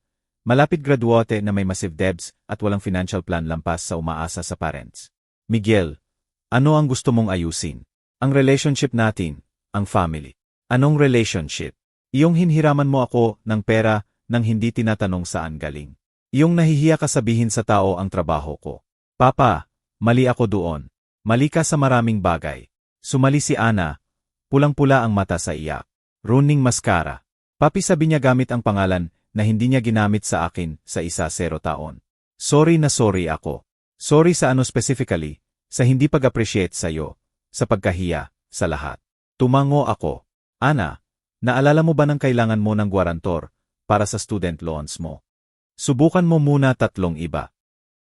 Malapit graduate na may massive debts at walang financial plan lampas sa umaasa sa parents. Miguel, ano ang gusto mong ayusin? Ang relationship natin, ang family. Anong relationship? Iyong hinhiraman mo ako ng pera nang hindi tinatanong saan galing. Iyong nahihiya ka sabihin sa tao ang trabaho ko. Papa, mali ako doon. Mali ka sa maraming bagay. Sumali si Ana. Pulang-pula ang mata sa iyak. Running mascara. Papi, sabi niya gamit ang pangalan na hindi niya ginamit sa akin sa 10 taon. Sorry na sorry ako. Sorry sa ano specifically, sa hindi pag-appreciate sa'yo, sa pagkahiya, sa lahat. Tumango ako. Ana, naalala mo ba nang kailangan mo ng gwarantor para sa student loans mo? Subukan mo muna 3 iba.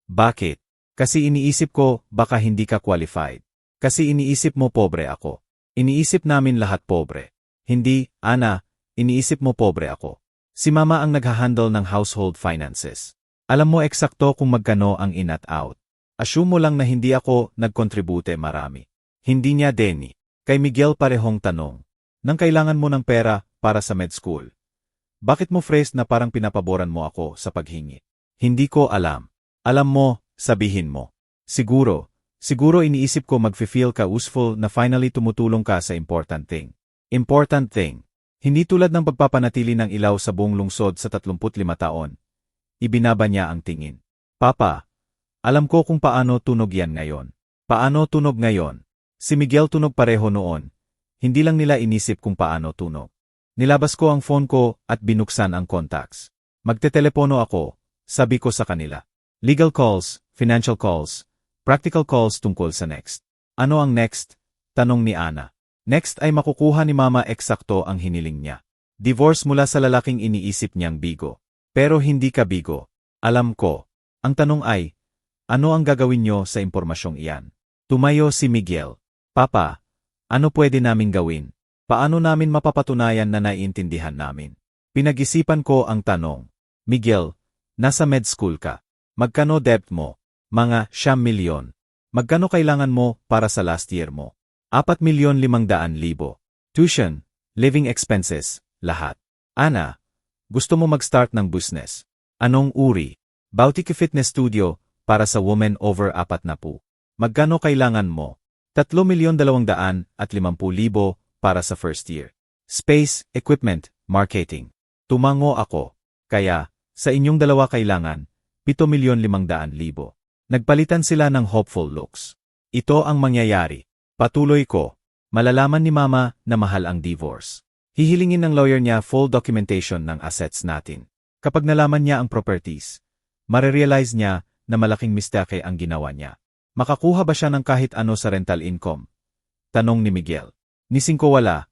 Bakit? Kasi iniisip ko baka hindi ka qualified. Kasi iniisip mo pobre ako. Iniisip namin lahat pobre. Hindi, Ana, iniisip mo pobre ako. Si Mama ang naghahandle ng household finances. Alam mo eksakto kung magkano ang in at out. Assume mo lang na hindi ako nagkontribute marami. Hindi niya Denny. Kay Miguel parehong tanong. Nang kailangan mo ng pera para sa med school. Bakit mo phrase na parang pinapaboran mo ako sa paghingi? Hindi ko alam. Alam mo, sabihin mo. Siguro iniisip ko mag-feel ka useful na finally tumutulong ka sa important thing. Important thing. Hindi tulad ng pagpapanatili ng ilaw sa buong lungsod sa 35 taon. Ibinaba niya ang tingin. Papa, alam ko kung paano tunog yan ngayon. Paano tunog ngayon? Si Miguel tunog pareho noon. Hindi lang nila inisip kung paano tunog. Nilabas ko ang phone ko at binuksan ang contacts. Magtetelepono ako, sabi ko sa kanila. Legal calls, financial calls, practical calls tungkol sa next. Ano ang next? Tanong ni Ana. Next ay makukuha ni Mama eksakto ang hiniling niya. Divorce mula sa lalaking iniisip niyang bigo. Pero hindi ka bigo. Alam ko. Ang tanong ay, ano ang gagawin niyo sa impormasyong iyan? Tumayo si Miguel. Papa, ano pwede naming gawin? Paano namin mapapatunayan na naiintindihan namin? Pinag-isipan ko ang tanong. Miguel, nasa med school ka. Magkano debt mo? Mga 9 milyon. Magkano kailangan mo para sa last year mo? 4,500,000. Tuition, living expenses, lahat. Ana, gusto mo mag-start ng business? Anong uri? Boutique fitness studio para sa women over 40. Magkano kailangan mo? 3,250,000 para sa first year. Space, equipment, marketing. Tumango ako. Kaya, sa inyong dalawa kailangan, 7,500,000. Nagpalitan sila ng hopeful looks. Ito ang mangyayari. Patuloy ko. Malalaman ni Mama na mahal ang divorce. Hihilingin ng lawyer niya full documentation ng assets natin. Kapag nalaman niya ang properties, marerealize niya na malaking mistake ang ginawa niya. Makakuha ba siya ng kahit ano sa rental income? Tanong ni Miguel. Nising ko wala,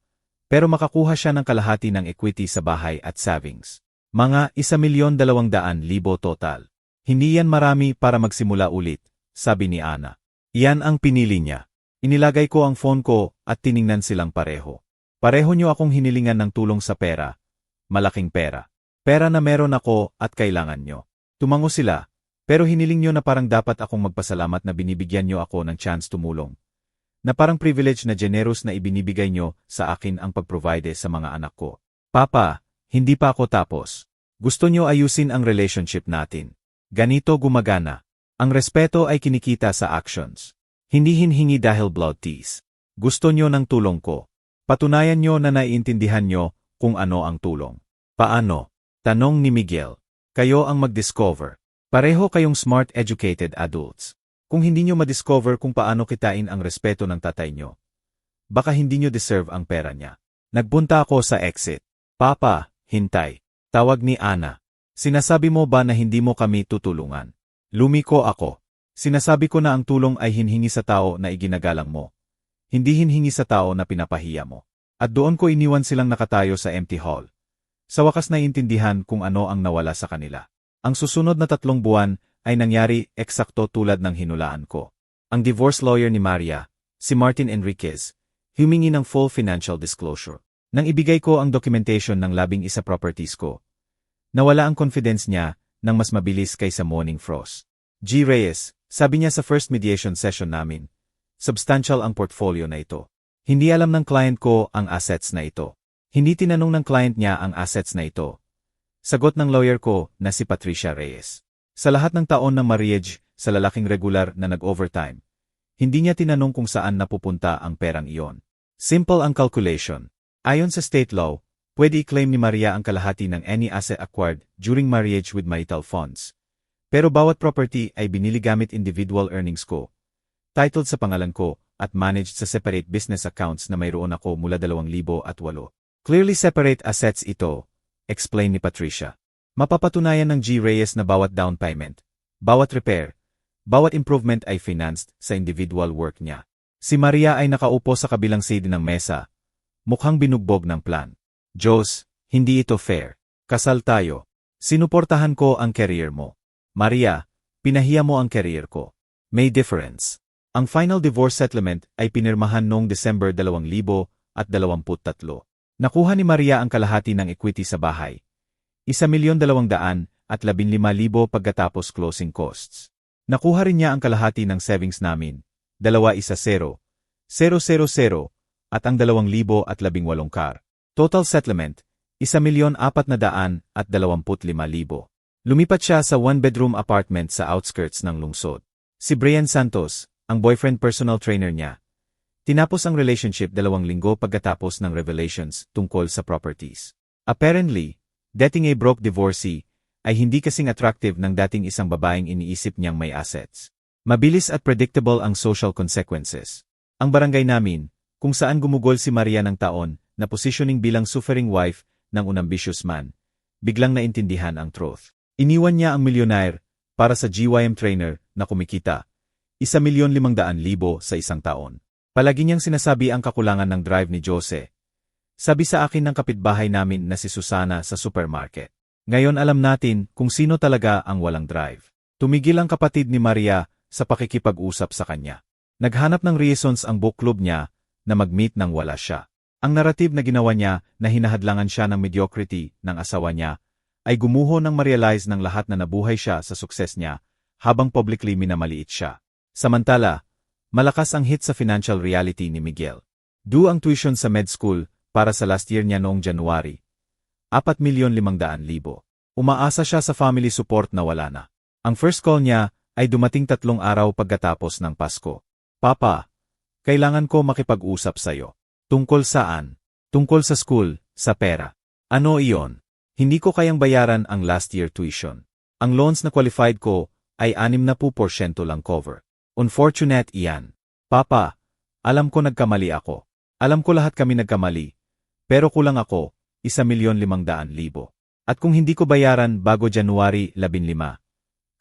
pero makakuha siya ng kalahati ng equity sa bahay at savings. Mga 1,200,000 total. Hindi yan marami para magsimula ulit, sabi ni Ana. Iyan ang pinili niya. Inilagay ko ang phone ko at tiningnan silang pareho. Pareho niyo akong hinilingan ng tulong sa pera. Malaking pera. Pera na meron ako at kailangan niyo. Tumango sila, pero hiniling niyo na parang dapat akong magpasalamat na binibigyan niyo ako ng chance tumulong. Na parang privilege na generous na ibinibigay niyo sa akin ang pag-provide sa mga anak ko. Papa, hindi pa ako tapos. Gusto niyo ayusin ang relationship natin. Ganito gumagana. Ang respeto ay kinikita sa actions. Hindi hinhingi dahil blood tease. Gusto niyo ng tulong ko. Patunayan niyo na naiintindihan niyo kung ano ang tulong. Paano? Tanong ni Miguel. Kayo ang mag-discover. Pareho kayong smart educated adults. Kung hindi niyo ma-discover kung paano kitain ang respeto ng tatay niyo, baka hindi niyo deserve ang pera niya. Nagpunta ako sa exit. Papa, hintay. Tawag ni Ana. Sinasabi mo ba na hindi mo kami tutulungan? Lumiko ako. Sinasabi ko na ang tulong ay hinhingi sa tao na iginagalang mo. Hindi hinhingi sa tao na pinapahiya mo. At doon ko iniwan silang nakatayo sa empty hall. Sa wakas naiintindihan kung ano ang nawala sa kanila. Ang susunod na 3 buwan ay nangyari eksakto tulad ng hinulaan ko. Ang divorce lawyer ni Maria, si Martin Enriquez, humingi ng full financial disclosure. Nang ibigay ko ang documentation ng 11 properties ko, nawala ang confidence niya ng mas mabilis kaysa Morning Frost. G. Reyes, sabi niya sa first mediation session namin, substantial ang portfolio na ito. Hindi alam ng client ko ang assets na ito. Hindi tinanong ng client niya ang assets na ito. Sagot ng lawyer ko na si Patricia Reyes. Sa lahat ng taon ng marriage sa lalaking regular na nag-overtime, hindi niya tinanong kung saan napupunta ang perang iyon. Simple ang calculation. Ayon sa state law, pwede i-claim ni Maria ang kalahati ng any asset acquired during marriage with marital funds. Pero bawat property ay binili gamit individual earnings ko, titled sa pangalan ko, at managed sa separate business accounts na mayroon ako mula 2008. Clearly separate assets ito, explain ni Patricia. Mapapatunayan ng G. Reyes na bawat down payment, bawat repair, bawat improvement ay financed sa individual work niya. Si Maria ay nakaupo sa kabilang side ng mesa, mukhang binugbog ng plan. Diyos, hindi ito fair. Kasal tayo. Sinuportahan ko ang career mo. Maria, pinahiya mo ang career ko. May difference. Ang final divorce settlement ay pinirmahan noong December 2023. Nakuha ni Maria ang kalahati ng equity sa bahay. 1,215,000 pagkatapos closing costs. Nakuha rin niya ang kalahati ng savings namin, 210,000 at ang 2,018 car. Total settlement, 1,425,000. Lumipat siya sa one-bedroom apartment sa outskirts ng lungsod. Si Brian Santos, ang boyfriend personal trainer niya, tinapos ang relationship 2 linggo pagkatapos ng revelations tungkol sa properties. Apparently, dating a broke divorcee, ay hindi kasing attractive ng dating isang babaeng iniisip niyang may assets. Mabilis at predictable ang social consequences. Ang barangay namin, kung saan gumugol si Maria ng taon, na positioning bilang suffering wife ng unambitious man, biglang naintindihan ang truth. Iniwan niya ang milyonayr para sa GYM trainer na kumikita 1,500,000 sa isang taon. Palagi niyang sinasabi ang kakulangan ng drive ni Jose. Sabi sa akin ng kapitbahay namin na si Susana sa supermarket. Ngayon alam natin kung sino talaga ang walang drive. Tumigil ang kapatid ni Maria sa pakikipag-usap sa kanya. Naghanap ng reasons ang book club niya na mag-meet nang wala siya. Ang narrative na ginawa niya na hinahadlangan siya ng mediocrity ng asawa niya ay gumuho nang ma-realize ng lahat na nabuhay siya sa sukses niya habang publicly minamaliit siya. Samantala, malakas ang hit sa financial reality ni Miguel. Due ang tuition sa med school para sa last year niya noong January. 4,500,000. Umaasa siya sa family support na wala na. Ang first call niya ay dumating 3 araw pagkatapos ng Pasko. Papa, kailangan ko makipag-usap sa'yo. Tungkol saan? Tungkol sa school, sa pera. Ano iyon? Hindi ko kayang bayaran ang last year tuition. Ang loans na qualified ko ay 60% lang cover. Unfortunate iyan. Papa, alam ko nagkamali ako. Alam ko lahat kami nagkamali. Pero kulang ako, 1,500,000. At kung hindi ko bayaran bago January 15,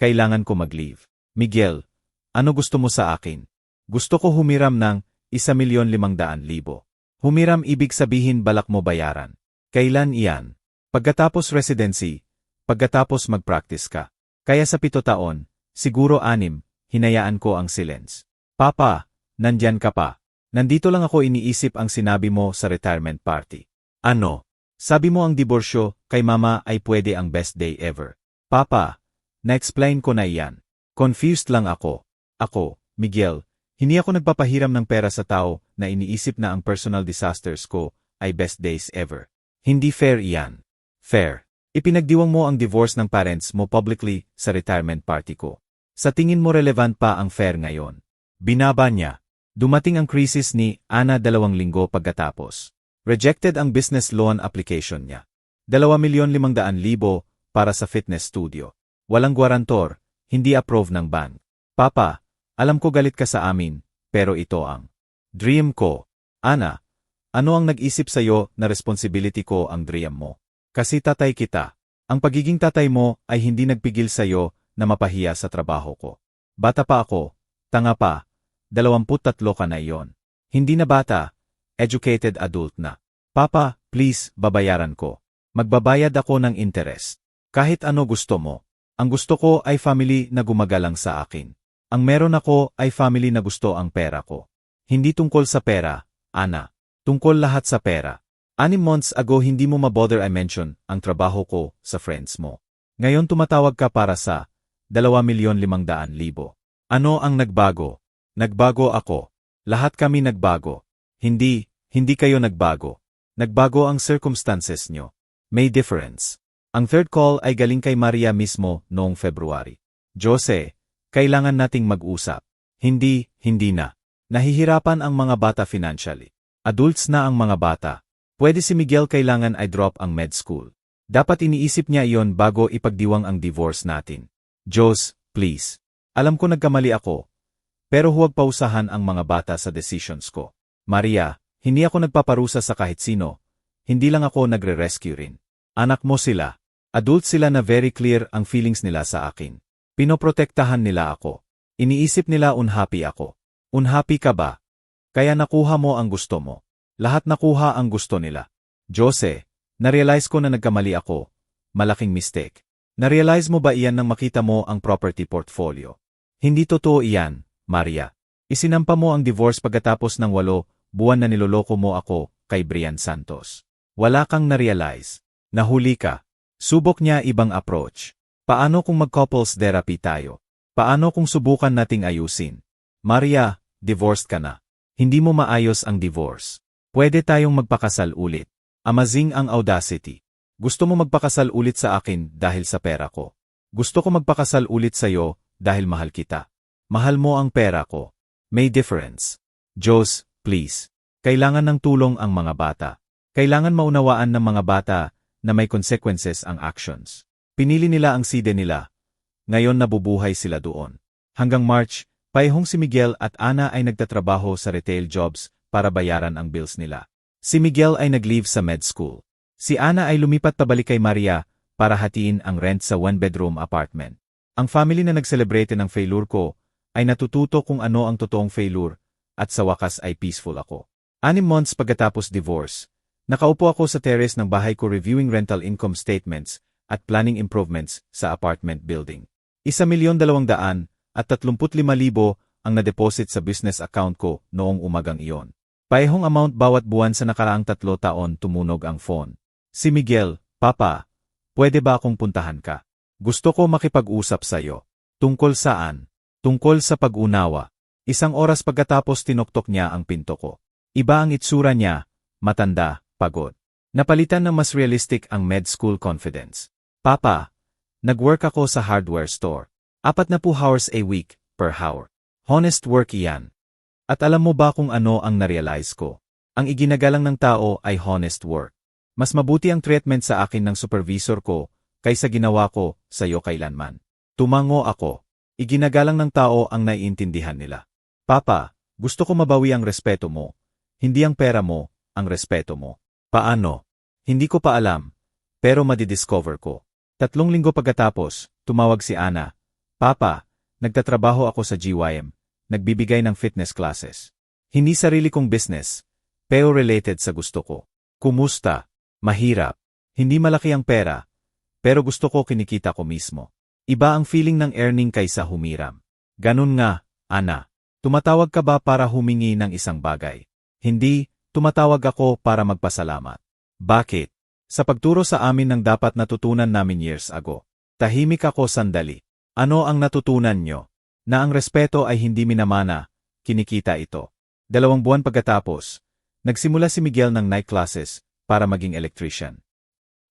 kailangan ko mag-leave. Miguel, ano gusto mo sa akin? Gusto ko humiram ng 1,500,000. Humiram ibig sabihin balak mo bayaran. Kailan iyan? Pagkatapos residency, pagkatapos mag-practice ka. Kaya sa 7 taon, siguro 6, hinayaan ko ang silence. Papa, nandyan ka pa. Nandito lang ako iniisip ang sinabi mo sa retirement party. Ano? Sabi mo ang diborsyo kay mama ay pwede ang best day ever. Papa, na-explain ko na iyan. Confused lang ako. Ako, Miguel, hindi ako nagpapahiram ng pera sa tao na iniisip na ang personal disasters ko ay best days ever. Hindi fair iyan. Fair. Ipinagdiwang mo ang divorce ng parents mo publicly sa retirement party ko. Sa tingin mo relevant pa ang fair ngayon? Binaba niya. Dumating ang crisis ni Ana 2 linggo pagkatapos. Rejected ang business loan application niya. 2,500,000 para sa fitness studio. Walang guarantor, hindi approve ng bank. Papa, alam ko galit ka sa amin, pero ito ang dream ko. Ana, ano ang nag-isip sa'yo na responsibility ko ang dream mo? Kasi tatay kita. Ang pagiging tatay mo ay hindi nagpigil sa'yo na mapahiya sa trabaho ko. Bata pa ako, tanga pa, 23 ka na iyon. Hindi na bata, educated adult na. Papa, please, babayaran ko. Magbabayad ako ng interest. Kahit ano gusto mo. Ang gusto ko ay family na gumagalang sa akin. Ang meron ako ay family na gusto ang pera ko. Hindi tungkol sa pera, Ana. Tungkol lahat sa pera. 6 months ago hindi mo mabother I mention ang trabaho ko sa friends mo. Ngayon tumatawag ka para sa 2,500,000. Ano ang nagbago? Nagbago ako. Lahat kami nagbago. Hindi kayo nagbago. Nagbago ang circumstances nyo. May difference. Ang third call ay galing kay Maria mismo noong February. Jose, kailangan nating mag-usap. Hindi na. Nahihirapan ang mga bata financially. Adults na ang mga bata. Pwede si Miguel kailangan ay drop ang med school. Dapat iniisip niya iyon bago ipagdiwang ang divorce natin. Diyos, please. Alam ko nagkamali ako. Pero huwag pausahan ang mga bata sa decisions ko. Maria, hindi ako nagpaparusa sa kahit sino. Hindi lang ako nagre-rescue rin. Anak mo sila. Adult sila na very clear ang feelings nila sa akin. Pinoprotektahan nila ako. Iniisip nila unhappy ako. Unhappy ka ba? Kaya nakuha mo ang gusto mo. Lahat nakuha ang gusto nila. Jose, narealize ko na nagkamali ako. Malaking mistake. Narealize mo ba iyan nang makita mo ang property portfolio? Hindi totoo iyan, Maria. Isinampa mo ang divorce pagkatapos ng 8 buwan na niloloko mo ako kay Brian Santos. Wala kang narealize. Nahuli ka. Subok niya ibang approach. Paano kung mag-couples therapy tayo? Paano kung subukan nating ayusin? Maria, divorced ka na. Hindi mo maayos ang divorce. Pwede tayong magpakasal ulit. Amazing ang audacity. Gusto mo magpakasal ulit sa akin dahil sa pera ko. Gusto ko magpakasal ulit sa'yo dahil mahal kita. Mahal mo ang pera ko. May difference. Diyos, please. Kailangan ng tulong ang mga bata. Kailangan maunawaan ng mga bata na may consequences ang actions. Pinili nila ang side nila. Ngayon nabubuhay sila doon. Hanggang March, paihong si Miguel at Ana ay nagtatrabaho sa retail jobs para bayaran ang bills nila. Si Miguel ay nag-leave sa med school. Si Ana ay lumipat pabalik kay Maria para hatiin ang rent sa 1-bedroom apartment. Ang family na nag-celebrate ng failure ko ay natututo kung ano ang totoong failure at sa wakas ay peaceful ako. 6 months pagkatapos divorce, nakaupo ako sa terrace ng bahay ko reviewing rental income statements at planning improvements sa apartment building. 1,200,000 at 35,000 ang na-deposit sa business account ko noong umagang iyon. Paihong amount bawat buwan sa nakaraang 3 taon tumunog ang phone. Si Miguel, Papa, pwede ba akong puntahan ka? Gusto ko makipag-usap sa'yo. Tungkol saan? Tungkol sa pag-unawa. 1 oras pagkatapos tinoktok niya ang pinto ko. Iba ang itsura niya, matanda, pagod. Napalitan ng mas realistic ang med school confidence. Papa, nag-work ako sa hardware store. 40 hours a week, per hour. Honest work iyan. At alam mo ba kung ano ang narealize ko? Ang iginagalang ng tao ay honest work. Mas mabuti ang treatment sa akin ng supervisor ko kaysa ginawa ko sa iyo kailanman. Tumango ako. Iginagalang ng tao ang naiintindihan nila. Papa, gusto ko mabawi ang respeto mo. Hindi ang pera mo, ang respeto mo. Paano? Hindi ko pa alam. Pero madidiscover ko. 3 linggo pagkatapos, tumawag si Ana. Papa, nagtatrabaho ako sa GYM. Nagbibigay ng fitness classes. Hindi sarili kong business, pero related sa gusto ko. Kumusta? Mahirap. Hindi malaki ang pera, pero gusto ko kinikita ko mismo. Iba ang feeling ng earning kaysa humiram. Ganun nga, Ana. Tumatawag ka ba para humingi ng isang bagay? Hindi, tumatawag ako para magpasalamat. Bakit? Sa pagturo sa amin ng dapat natutunan namin years ago. Tahimik ako sandali. Ano ang natutunan nyo? Na ang respeto ay hindi minamana, kinikita ito. 2 buwan pagkatapos, nagsimula si Miguel ng night classes para maging electrician.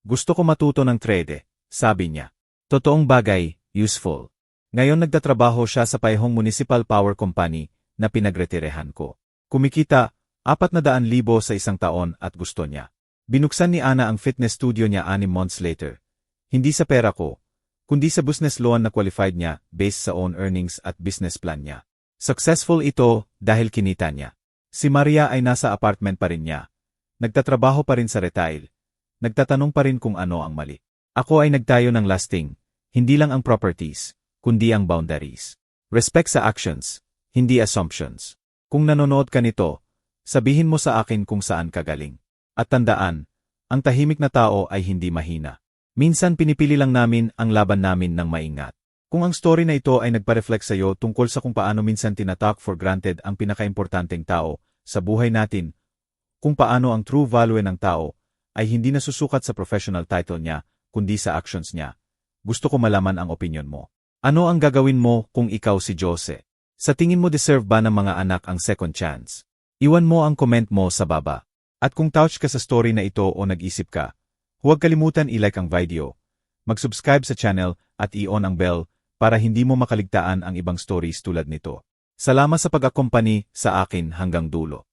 Gusto ko matuto ng trade, sabi niya. Totoong bagay, useful. Ngayon nagtatrabaho siya sa paihong municipal power company na pinagretirehan ko. Kumikita, 400,000 sa 1 taon at gusto niya. Binuksan ni Ana ang fitness studio niya 6 months later. Hindi sa pera ko, kundi sa business loan na qualified niya based sa own earnings at business plan niya. Successful ito dahil kinita niya. Si Maria ay nasa apartment pa rin niya. Nagtatrabaho pa rin sa retail. Nagtatanong pa rin kung ano ang mali. Ako ay nagtayo ng lasting, hindi lang ang properties, kundi ang boundaries. Respect sa actions, hindi assumptions. Kung nanonood ka nito, sabihin mo sa akin kung saan ka galing. At tandaan, ang tahimik na tao ay hindi mahina. Minsan pinipili lang namin ang laban namin ng maingat. Kung ang story na ito ay nagpa-reflect sa iyo tungkol sa kung paano minsan tinatak for granted ang pinakaimportanteng tao sa buhay natin, kung paano ang true value ng tao ay hindi nasusukat sa professional title niya, kundi sa actions niya, gusto ko malaman ang opinion mo. Ano ang gagawin mo kung ikaw si Jose? Sa tingin mo deserve ba ng mga anak ang second chance? Iwan mo ang comment mo sa baba. At kung touch ka sa story na ito o nag-isip ka, huwag kalimutan i-like ang video, mag-subscribe sa channel at i-on ang bell para hindi mo makaligtaan ang ibang stories tulad nito. Salamat sa pag-akompani sa akin hanggang dulo.